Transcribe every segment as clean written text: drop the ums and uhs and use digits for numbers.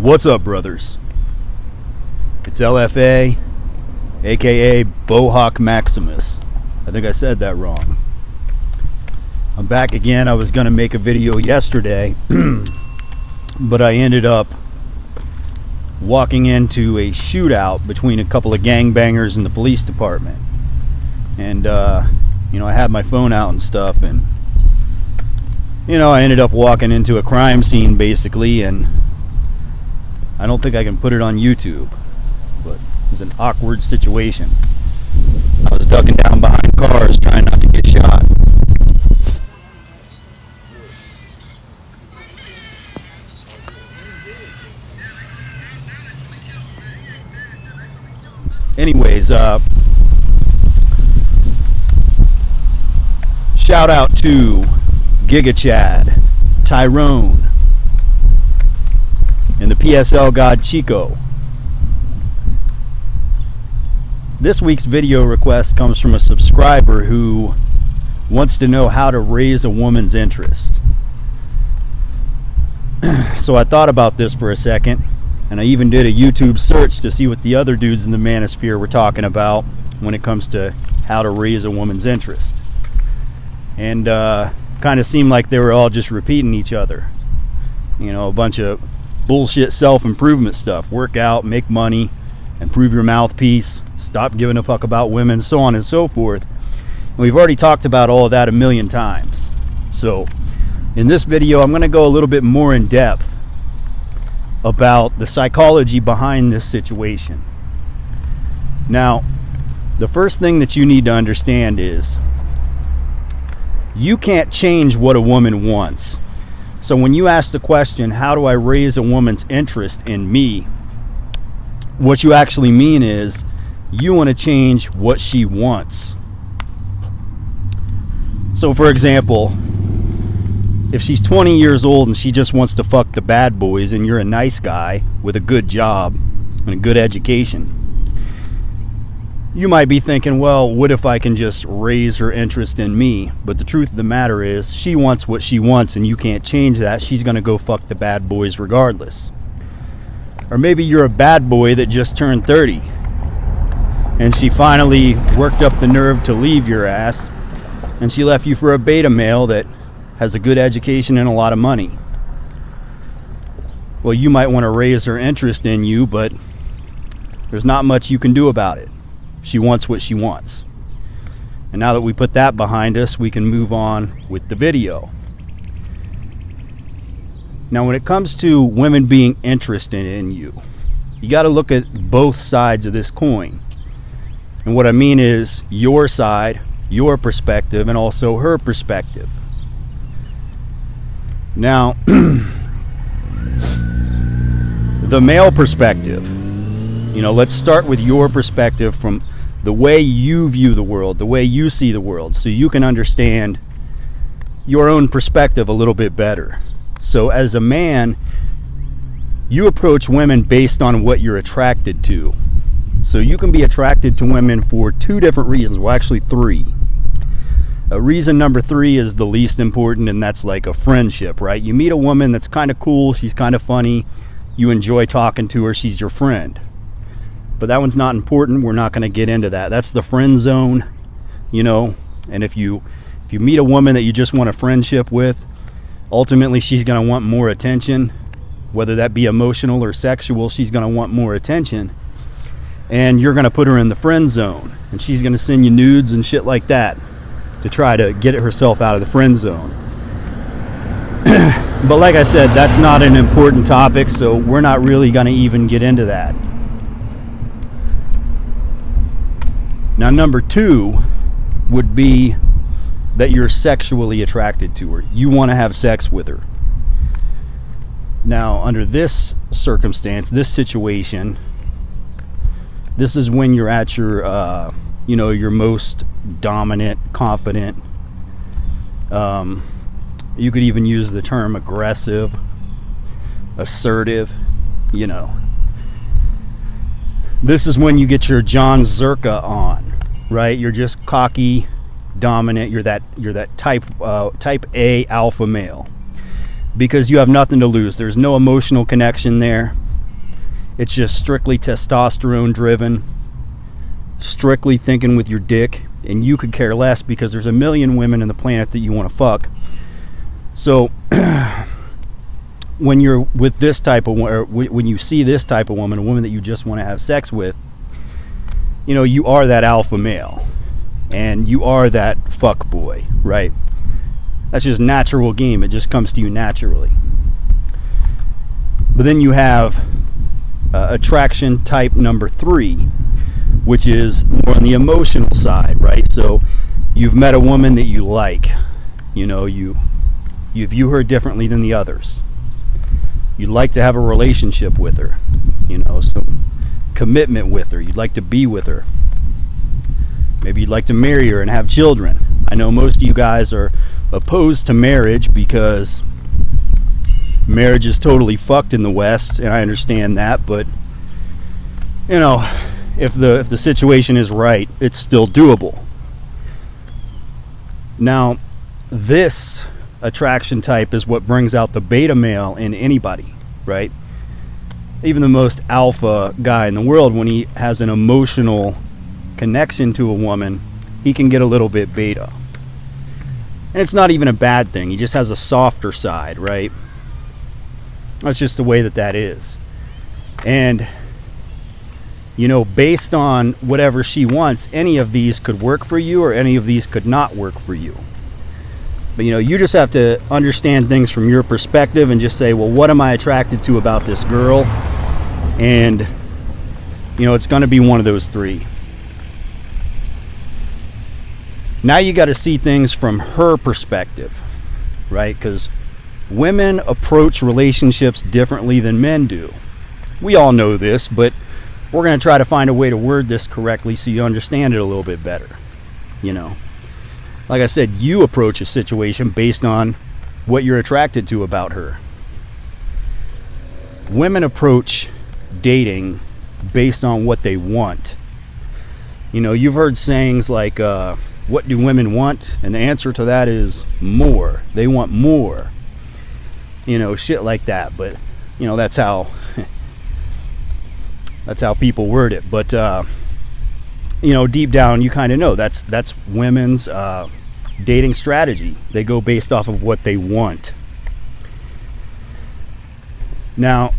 What's up, brothers? It's LFA, aka Bohawk Maximus. I think I said that wrong. I'm back again. I was gonna make a video yesterday, but I ended up walking into a shootout between a couple of gangbangers in the police department. And, I had my phone out and stuff, and, I ended up walking into a crime scene, basically, and I don't think I can put it on YouTube, but it was an awkward situation. I was ducking down behind cars trying not to get shot. Anyways, shout out to Giga Chad, Tyrone, and the PSL god Chico. This week's video request comes from a subscriber who wants to know how to raise a woman's interest. So I thought about this for a second, and I even did a YouTube search to see what the other dudes in the manosphere were talking about when it comes to how to raise a woman's interest. And kind of seemed like they were all just repeating each other. A bunch of bullshit self-improvement stuff. Work out, make money, improve your mouthpiece, stop giving a fuck about women, so on and so forth. And we've already talked about all of that a million times. So in this video, I'm going to go a little bit more in depth about the psychology behind this situation. Now, the first thing that you need to understand is you can't change what a woman wants. So when you ask the question, how do I raise a woman's interest in me? What you actually mean is you want to change what she wants. So for example, if she's 20 years old and she just wants to fuck the bad boys and you're a nice guy with a good job and a good education, you might be thinking, well, what if I can just raise her interest in me? But the truth of the matter is, she wants what she wants and you can't change that. She's going to go fuck the bad boys regardless. Or maybe you're a bad boy that just turned 30 and she finally worked up the nerve to leave your ass and she left you for a beta male that has a good education and a lot of money. Well, you might want to raise her interest in you, but there's not much you can do about it. She wants what she wants. And now that we put that behind us, we can move on with the video. Now, when it comes to women being interested in you, you got to look at both sides of this coin. And what I mean is your side, your perspective, and also her perspective. Now, the male perspective, let's start with your perspective from the way you view the world, the way you see the world, so you can understand your own perspective a little bit better. So as a man, you approach women based on what you're attracted to. So you can be attracted to women for two different reasons, well actually three. Reason number three is the least important, and that's like a friendship, right? You meet a woman that's kind of cool, she's kind of funny, you enjoy talking to her, she's your friend. But that one's not important. We're not going to get into that. That's the friend zone, and if you meet a woman that you just want a friendship with, ultimately she's going to want more attention, whether that be emotional or sexual. She's going to want more attention, and you're going to put her in the friend zone, and she's going to send you nudes and shit like that to try to get herself out of the friend zone. But like I said, that's not an important topic, so we're not really going to even get into that. Now, number two would be that you're sexually attracted to her. You want to have sex with her. Now, under this circumstance, this situation, this is when you're at your, your most dominant, confident. You could even use the term aggressive, assertive, This is when you get your John Zerka on, right? You're just cocky, dominant. You're that type A alpha male. because you have nothing to lose. There's no emotional connection there. It's just strictly testosterone driven, strictly thinking with your dick, and you could care less because there's a million women on the planet that you want to fuck. So when you're with this type of, or when you see this type of woman, a woman that you just want to have sex with, you know, you are that alpha male and you are that fuck boy, right? That's just natural game. It just comes to you naturally. But then you have attraction type number 3, which is more on the emotional side, right? So you've met a woman that you like, you know, you view her differently than the others. You'd like to have a relationship with her, you know, some commitment with her. You'd like to be with her. Maybe you'd like to marry her and have children. I know most of you guys are opposed to marriage because marriage is totally fucked in the West, and I understand that, but you know, if the situation is right, it's still doable. Now, this attraction type is what brings out the beta male in anybody, right? Even the most alpha guy in the world, when he has an emotional connection to a woman, he can get a little bit beta. And it's not even a bad thing. He just has a softer side, right? That's just the way that is. And, you know, based on whatever she wants, any of these could work for you or any of these could not work for you. But, you know, you just have to understand things from your perspective and just say, well, what am I attracted to about this girl? And, you know, it's going to be one of those 3. Now you got to see things from her perspective, right? Because women approach relationships differently than men do. We all know this, but we're going to try to find a way to word this correctly so you understand it a little bit better. You know, like I said, you approach a situation based on what you're attracted to about her. Women approach dating based on what they want. You know, you've heard sayings like, what do women want? And the answer to that is more. They want more. You know, shit like that. But, you know, that's how people word it. But, you know, deep down, you kind of know that's women's dating strategy. They go based off of what they want. Now,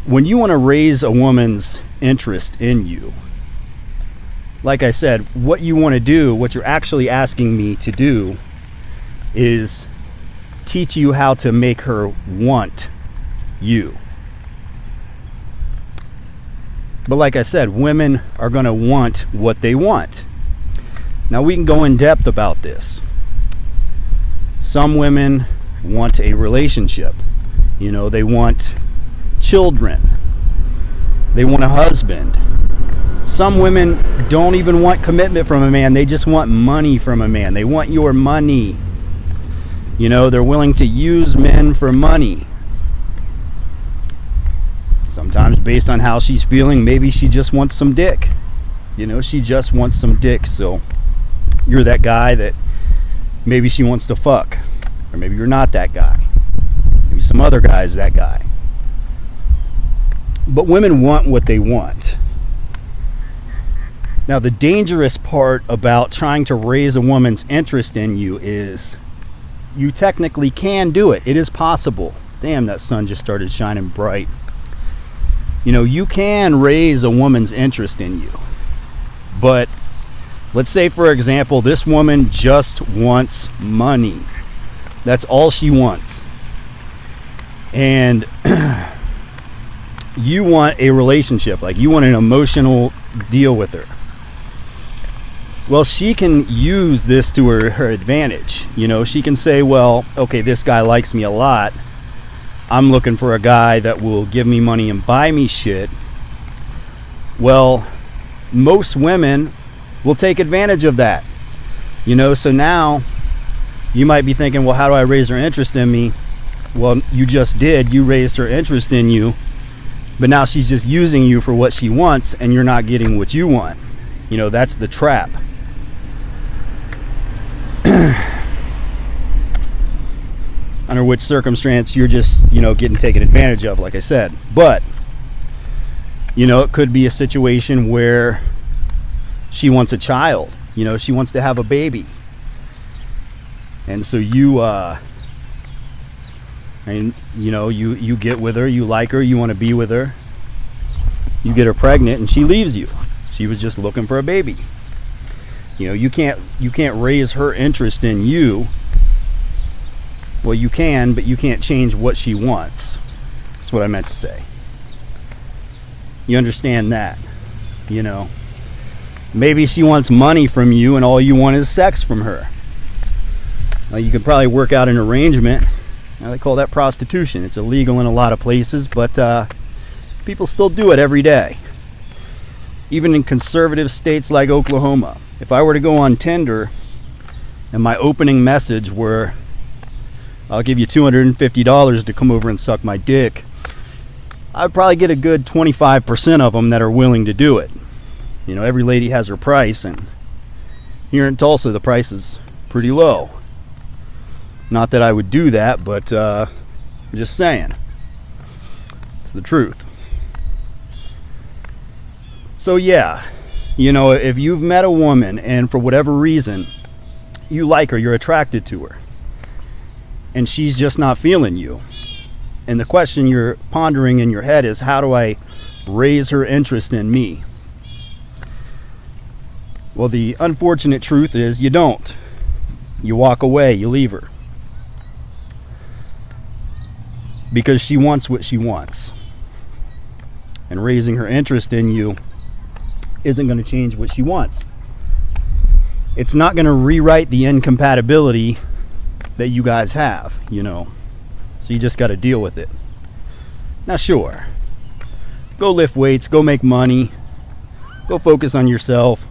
when you want to raise a woman's interest in you, like I said, what you want to do, what you're actually asking me to do, is teach you how to make her want you. But like I said, women are going to want what they want. Now we can go in depth about this. Some women want a relationship. You know, they want children. They want a husband. Some women don't even want commitment from a man. They just want money from a man. They want your money. You know, they're willing to use men for money. Sometimes based on how she's feeling, maybe she just wants some dick. You know, she just wants some dick. So you're that guy that maybe she wants to fuck. Or maybe you're not that guy. Maybe some other guy is that guy. But women want what they want. Now, the dangerous part about trying to raise a woman's interest in you is you technically can do it. It is possible. Damn, that sun just started shining bright. You know, you can raise a woman's interest in you. But let's say, for example, this woman just wants money. That's all she wants. And you want a relationship, like you want an emotional deal with her. Well, she can use this to her advantage. You know, she can say, well, okay, this guy likes me a lot. I'm looking for a guy that will give me money and buy me shit. Well, most women will take advantage of that. You know, so now you might be thinking, well, how do I raise her interest in me? Well, you just did. You raised her interest in you. But now she's just using you for what she wants, and you're not getting what you want. You know, that's the trap. under which circumstance you're just, getting taken advantage of, like I said. But, it could be a situation where she wants a child, she wants to have a baby. And so you get with her, you like her, you want to be with her. You get her pregnant and she leaves you. She was just looking for a baby. You can't raise her interest in you. Well, you can, but you can't change what she wants. That's what I meant to say. You understand that, Maybe she wants money from you and all you want is sex from her. Well, you could probably work out an arrangement. They call that prostitution. It's illegal in a lot of places, but people still do it every day. Even in conservative states like Oklahoma. If I were to go on Tinder and my opening message were, I'll give you $250 to come over and suck my dick, I'd probably get a good 25% of them that are willing to do it. Every lady has her price, and here in Tulsa the price is pretty low. Not that I would do that, but I'm just saying. It's the truth. So yeah, if you've met a woman and for whatever reason you like her, you're attracted to her, and she's just not feeling you, and the question you're pondering in your head is, how do I raise her interest in me? Well, the unfortunate truth is you don't. You walk away, you leave her. Because she wants what she wants. And raising her interest in you isn't going to change what she wants. It's not going to rewrite the incompatibility that you guys have, So you just got to deal with it. Now, sure, go lift weights, go make money, go focus on yourself,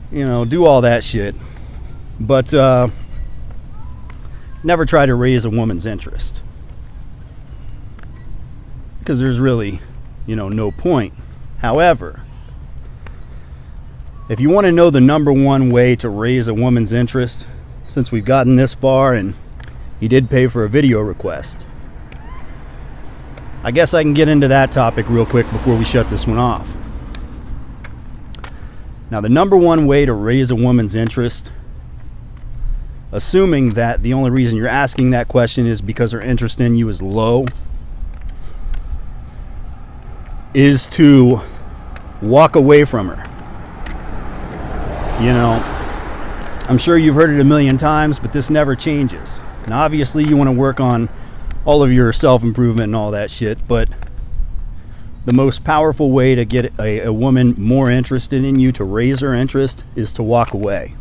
do all that shit. But never try to raise a woman's interest. Because there's really, no point. However, if you want to know the number one way to raise a woman's interest, since we've gotten this far and he did pay for a video request, I guess I can get into that topic real quick before we shut this one off. Now, the number one way to raise a woman's interest, assuming that the only reason you're asking that question is because her interest in you is low, is to walk away from her. I'm sure you've heard it a million times, but this never changes. Now, obviously, you want to work on all of your self-improvement and all that shit, but the most powerful way to get a woman more interested in you, to raise her interest, is to walk away.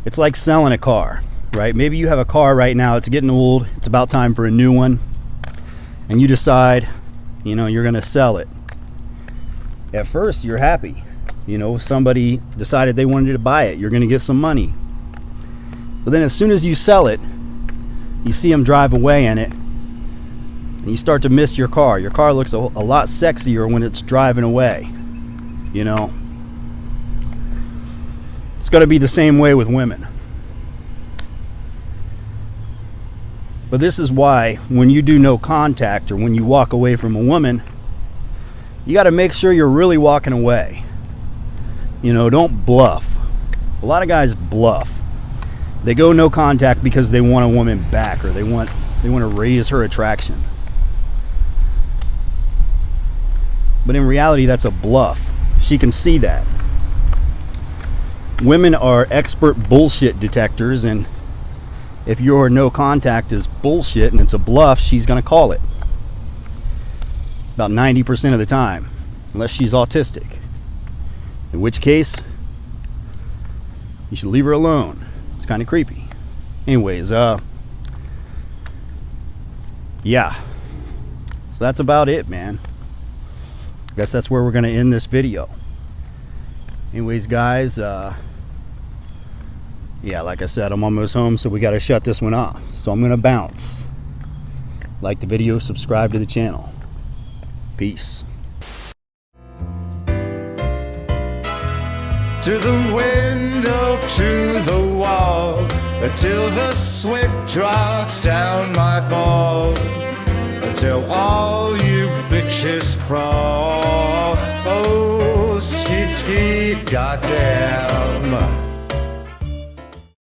It's like selling a car, right? Maybe you have a car right now, it's getting old, it's about time for a new one, and you decide, you're going to sell it. At first, you're happy. Somebody decided they wanted to buy it, you're going to get some money. But then as soon as you sell it, you see them drive away in it, and you start to miss your car. Your car looks a lot sexier when it's driving away. It's going to be the same way with women. But this is why when you do no contact, or when you walk away from a woman, you got to make sure you're really walking away. Don't bluff. A lot of guys bluff. They go no contact because they want a woman back, or they want to raise her attraction. But in reality, that's a bluff. She can see that. Women are expert bullshit detectors, and if your no contact is bullshit and it's a bluff, she's going to call it. About 90% of the time, unless she's autistic. In which case, you should leave her alone. It's kind of creepy. Anyways, yeah. So that's about it, man. I guess that's where we're going to end this video. Anyways, guys, yeah, like I said, I'm almost home, so we got to shut this one off. So I'm going to bounce. Like the video, subscribe to the channel. Peace. to the window, to the wall, until the sweat drops down my balls, until all you bitches crawl. Oh, skeet, skeet, goddamn.